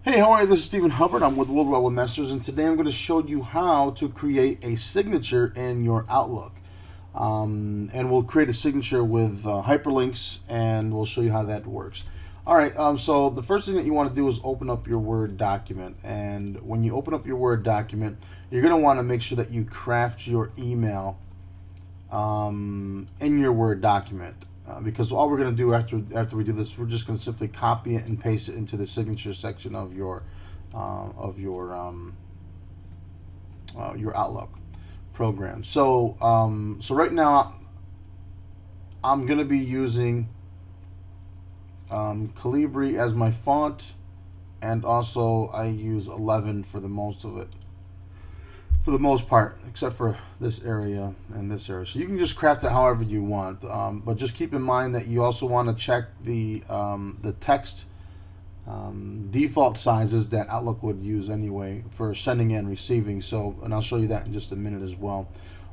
Hey, how are you? This is Stephen Hubbard. I'm with World Wide Webmasters, and today I'm going to show you how to create a signature in your Outlook. And we'll create a signature with hyperlinks, and we'll show you how that works. All right, so the first thing that you want to do is open up your Word document. And when you open up your Word document, you're going to want to make sure that you craft your email in your Word document. Because all we're going to do after we do this, we're just going to simply copy it and paste it into the signature section of your Outlook program. So right now I'm going to be using Calibri as my font, and also I use 11 for the most of it. For the most part, except for this area and this area. So you can just craft it however you want, but just keep in mind that you also want to check the text default sizes that Outlook would use anyway for sending and receiving. So, and I'll show you that in just a minute as well.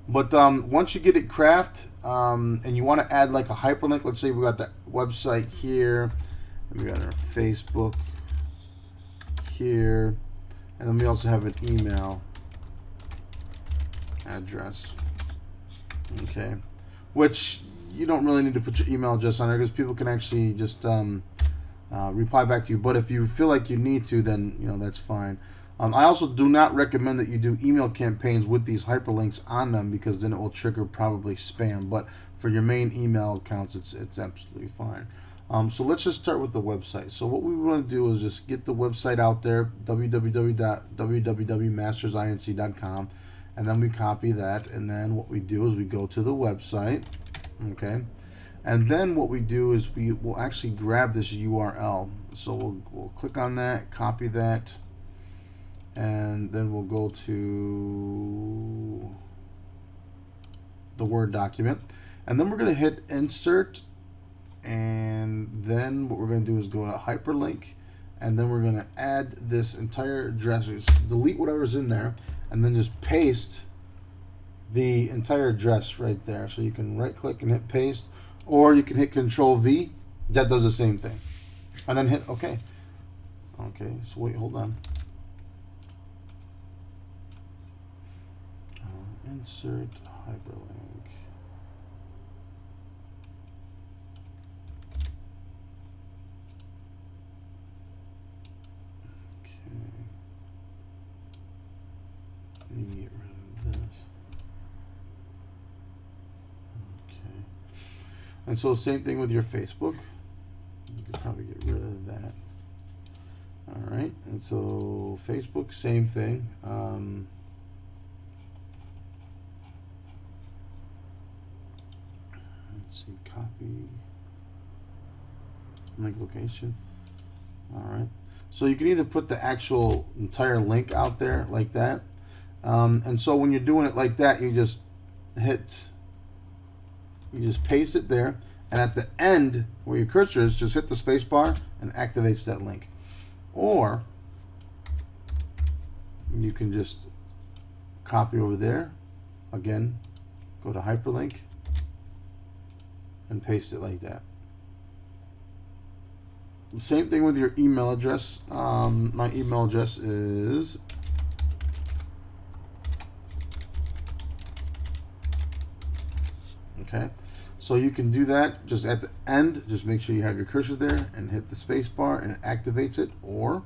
But once you get it crafted, and you want to add like a hyperlink, let's say we got the website here, and we got our Facebook here, and then we also have an email address, okay, which you don't really need to put your email address on there because people can actually just reply back to you. But if you feel like you need to, then that's fine. I also do not recommend that you do email campaigns with these hyperlinks on them, because then it will trigger probably spam. But for your main email accounts, it's absolutely fine. So let's just start with the website. So what we want to do is just get the website out there, www.mastersinc.com. And then we copy that, and then what we do is we go to the website, okay? And then what we do is we will actually grab this URL. So we'll click on that, copy that, and then we'll go to the Word document. And then we're going to hit Insert, and then what we're going to do is go to Hyperlink, and then we're going to add this entire address, delete whatever's in there, and then just paste the entire address right there. So you can right click and hit paste, or you can hit Control V. That does the same thing. And then hit OK. Okay, so wait, hold on. Insert hyperlink. Get rid of this. Okay. And so same thing with your Facebook. You could probably get rid of that. All right. And so Facebook, same thing. Let's see, copy, link location. All right. So you can either put the actual entire link out there like that. And so when you're doing it like that, you just paste it there, and at the end where your cursor is, just hit the space bar and activates that link. Or you can just copy over there, again, go to hyperlink and paste it like that. The same thing with your email address. My email address is okay, so you can do that just at the end. Just make sure you have your cursor there and hit the space bar, and it activates it. Or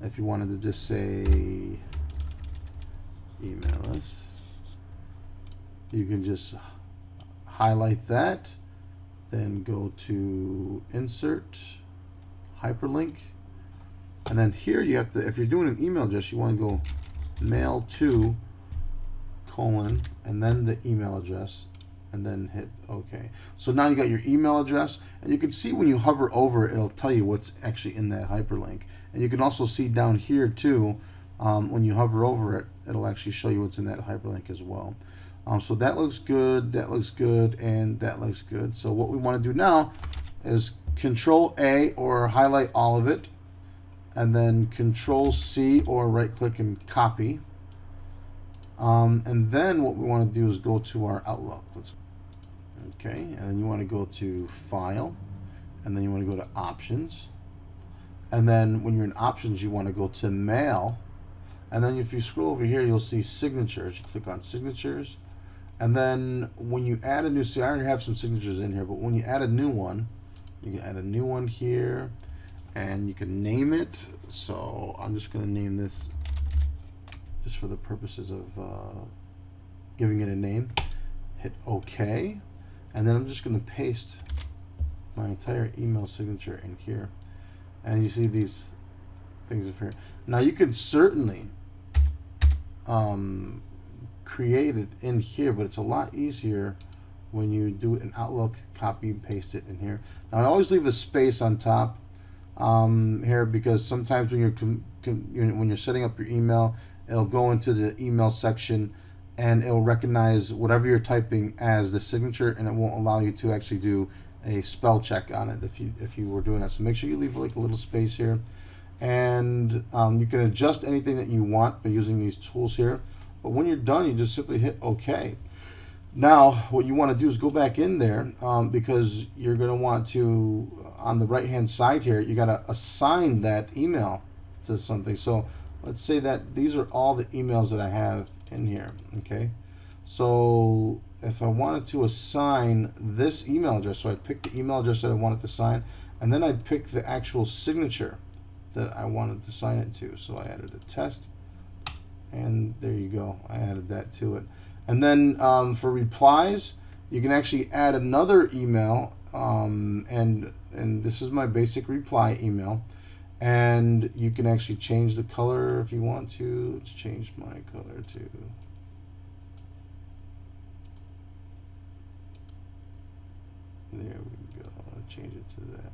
if you wanted to just say email us, you can just highlight that, then go to Insert, Hyperlink, and then here you have to, if you're doing an email address, you want to go mail to : and then the email address, and then hit OK. So now you got your email address, and you can see when you hover over it, it'll tell you what's actually in that hyperlink. And you can also see down here too, when you hover over it, it'll actually show you what's in that hyperlink as well. So that looks good, that looks good, and that looks good. So what we want to do now is Control A or highlight all of it, and then Control C or right click and copy. And then what we want to do is go to our Outlook. Okay, and then you want to go to File, and then you want to go to Options, And then when you're in options, you want to go to mail. And then if you scroll over here, you'll see signatures. You click on signatures. And then when you add a new, see, I already have some signatures in here, but when you add a new one, you can add a new one here and you can name it. So I'm just going to name this just for the purposes of giving it a name. Hit OK. And then I'm just going to paste my entire email signature in here. And you see these things over here. Now you can certainly create it in here, but it's a lot easier when you do it in Outlook, copy and paste it in here. Now I always leave a space on top here, because sometimes when you're setting up your email, it'll go into the email section and it'll recognize whatever you're typing as the signature, and it won't allow you to actually do a spell check on it if you were doing that. So make sure you leave like a little space here, and you can adjust anything that you want by using these tools here. But when you're done, you just simply hit OK. Now what you want to do is go back in there, because you're going to want to, on the right hand side here, you got to assign that email to something. So let's say that these are all the emails that I have in here. Okay, so if I wanted to assign this email address, so I'd pick the email address that I wanted to assign, and then I'd pick the actual signature that I wanted to assign it to. So I added a test, and there you go, I added that to it. And then for replies, you can actually add another email, and this is my basic reply email, and you can actually change the color if you want to. Let's change my color to, there we go, I'll change it to that.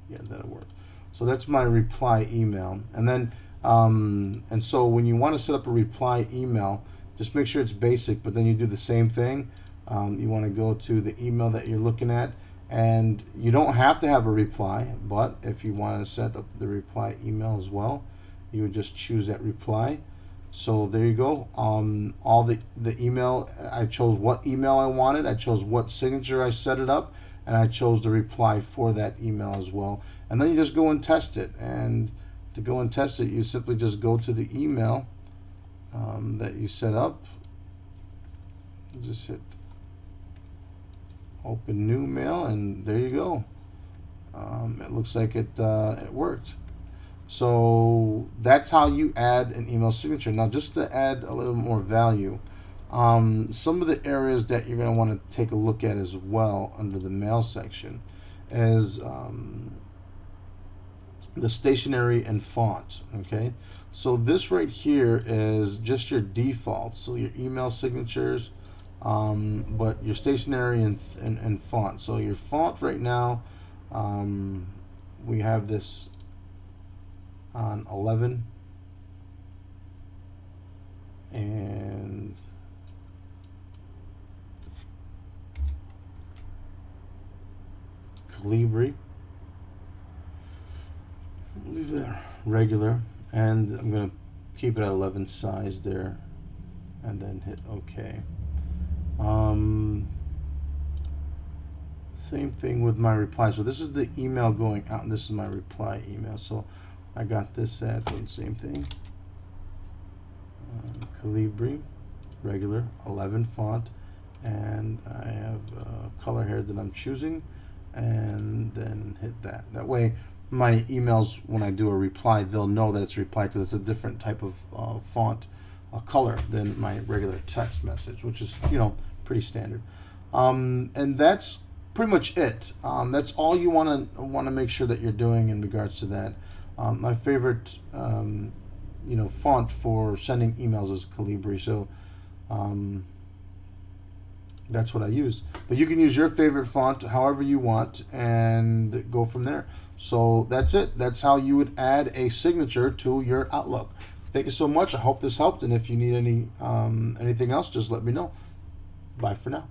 Yeah, that'll work. So that's my reply email. And then and so when you want to set up a reply email, just make sure it's basic, but then you do the same thing. You want to go to the email that you're looking at, and you don't have to have a reply, but if you want to set up the reply email as well, you would just choose that reply. So there you go. All the email, I chose what email I wanted, I chose what signature I set it up, and I chose the reply for that email as well. And then you just go and test it. And to go and test it, you simply just go to the email that you set up. Just hit open new mail, and there you go. It looks like it worked. So that's how you add an email signature. Now, just to add a little more value, some of the areas that you're going to want to take a look at as well under the mail section is the stationery and font. Okay, so this right here is just your default, so your email signatures, but your stationery and font. So your font right now, we have this on 11, and Calibri, leave it regular, and I'm going to keep it at 11 size there, and then hit OK. Same thing with my reply. So this is the email going out, and this is my reply email. So I got this at the same thing. Calibri, regular, 11 font, and I have a color here that I'm choosing, and then hit that. That way my emails, when I do a reply, they'll know that it's a reply because it's a different type of font color than my regular text message, which is, you know, pretty standard. And that's pretty much it. That's all you want to make sure that you're doing in regards to that. My favorite you know, font for sending emails is Calibri, so that's what I use. But you can use your favorite font however you want and go from there. So that's it. That's how you would add a signature to your Outlook. Thank you so much. I hope this helped, and if you need any anything else, just let me know. Bye for now.